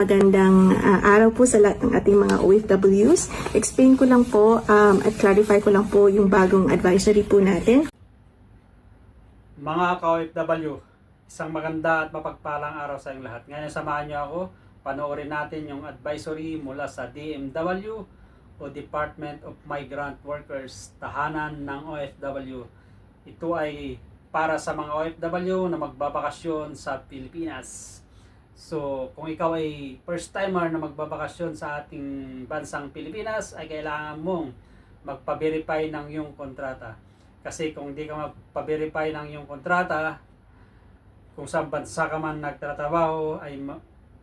Magandang araw po sa lahat ng ating mga OFWs. Explain ko lang po at clarify ko lang po yung bagong advisory po natin. Mga ka-OFW, isang maganda at mapagpalang araw sa inyong lahat. Ngayon samahan niyo ako, panoorin natin yung advisory mula sa DMW o Department of Migrant Workers, tahanan ng OFW. Ito ay para sa mga OFW na magbabakasyon sa Pilipinas. So, kung ikaw ay first timer na magbabakasyon sa ating bansang Pilipinas, ay kailangan mong magpa-verify ng iyong kontrata. Kasi kung hindi ka magpa-verify ng iyong kontrata, kung sa bansa ka man nagtatrabaho, ay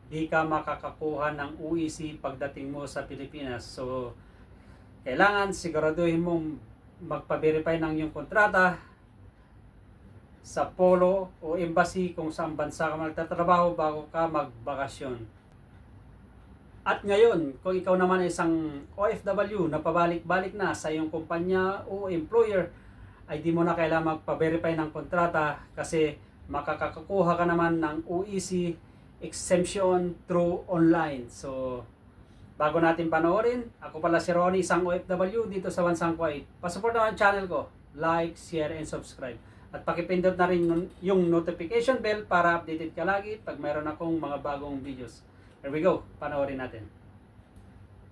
di ka makakakuha ng UEC pagdating mo sa Pilipinas. So, kailangan siguraduhin mong magpa-verify ng iyong kontrata sa polo o embassy kung saan bansa ka magtatrabaho bago ka magbakasyon. At ngayon, kung ikaw naman ay isang OFW na pabalik-balik na sa iyong kumpanya o employer, ay di mo na kailangan magpa-verify ng kontrata kasi makakakuha ka naman ng UEC exemption through online. So, bago natin panoorin, ako pala si Ronnie, isang OFW dito sa bansang Kuwait. Pasupport naman channel ko, like, share, and subscribe. At pakipindot na rin yung notification bell para updated ka lagi pag mayroon akong mga bagong videos. Here we go, panoorin natin.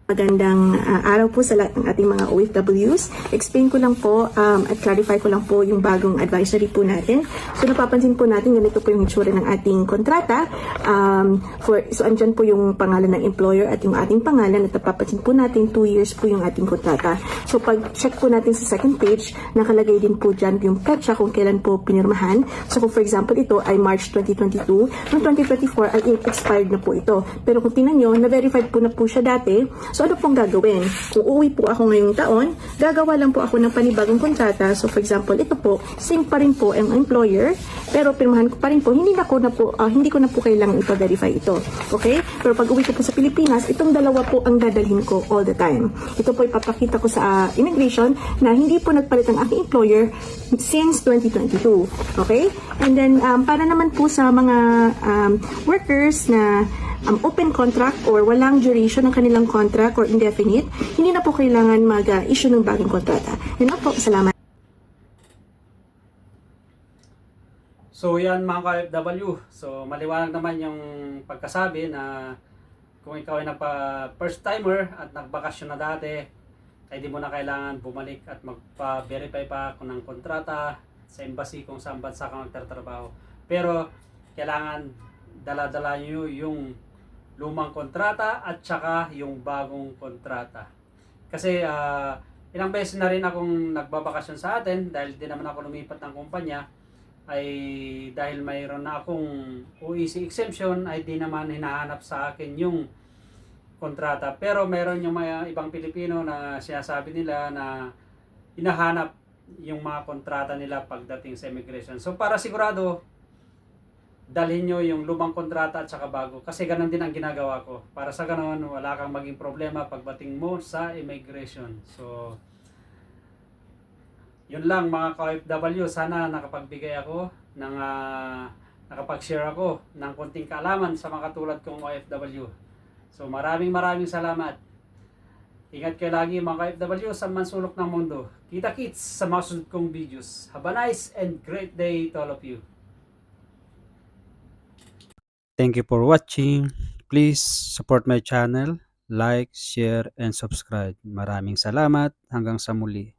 Magandang araw po sa lahat ng ating mga OFWs. Explain ko lang po at clarify ko lang po yung bagong advisory po natin. So napapansin po natin, ganito po yung itsura ng ating kontrata. So andyan po yung pangalan ng employer at yung ating pangalan, at napapansin po natin 2 years po yung ating kontrata. So pag check po natin sa second page, nakalagay din po dyan yung petsa kung kailan po pinirmahan. So kung for example ito ay March 2022, noong 2024 ay expired na po ito. Pero kung tingnan nyo, na-verified po na po siya dati. So ano pong gagawin? Kung uuwi po ako ngayong taon, gagawa lang po ako ng panibagong kontrata. So for example, ito po, same pa rin po ang employer, pero pirmahan ko pa rin po, hindi ko na po kailangang ipa-verify ito. Okay? Pero pag uwi ko po sa Pilipinas, itong dalawa po ang dadalhin ko all the time. Ito po ipapakita ko sa immigration na hindi po nagpalit ang aking employer since 2022. Okay? And then, para naman po sa mga workers na open contract or walang duration ng kanilang contract or indefinite, hindi na po kailangan mag-issue ng bagong kontrata. Yun na po, salamat. So yan mga ka-OFW, so maliwanag naman yung pagkasabi na kung ikaw ay first timer at nagbakasyon na dati, ay di mo na kailangan bumalik at magpa-verify pa ng kontrata sa embassy kung saan bansa ka magtatrabaho. Pero kailangan dala-dala nyo yung lumang kontrata at saka yung bagong kontrata. Kasi ilang beses na rin akong nagbabakasyon sa atin dahil di naman ako lumipat ng kumpanya, ay dahil mayroon na akong OEC exemption ay di naman hinahanap sa akin yung kontrata. Pero meron yung mga ibang Pilipino na sinasabi nila na hinahanap yung mga kontrata nila pagdating sa immigration. So para sigurado, dalhin nyo yung lumang kontrata at saka bago. Kasi ganun din ang ginagawa ko. Para sa ganun, wala kang maging problema pagdating mo sa immigration. So, yun lang mga ka-OFW. Sana nakapagbigay ako ng nakapag-share ako ng konting kaalaman sa mga katulad kong OFW. So, maraming salamat. Ingat kayo lagi mga ka-OFW sa mansulok ng mundo. Kita-kits sa mga sunod kong videos. Have a nice and great day to all of you. Thank you for watching. Please support my channel, like, share, and subscribe. Maraming salamat. Hanggang sa muli.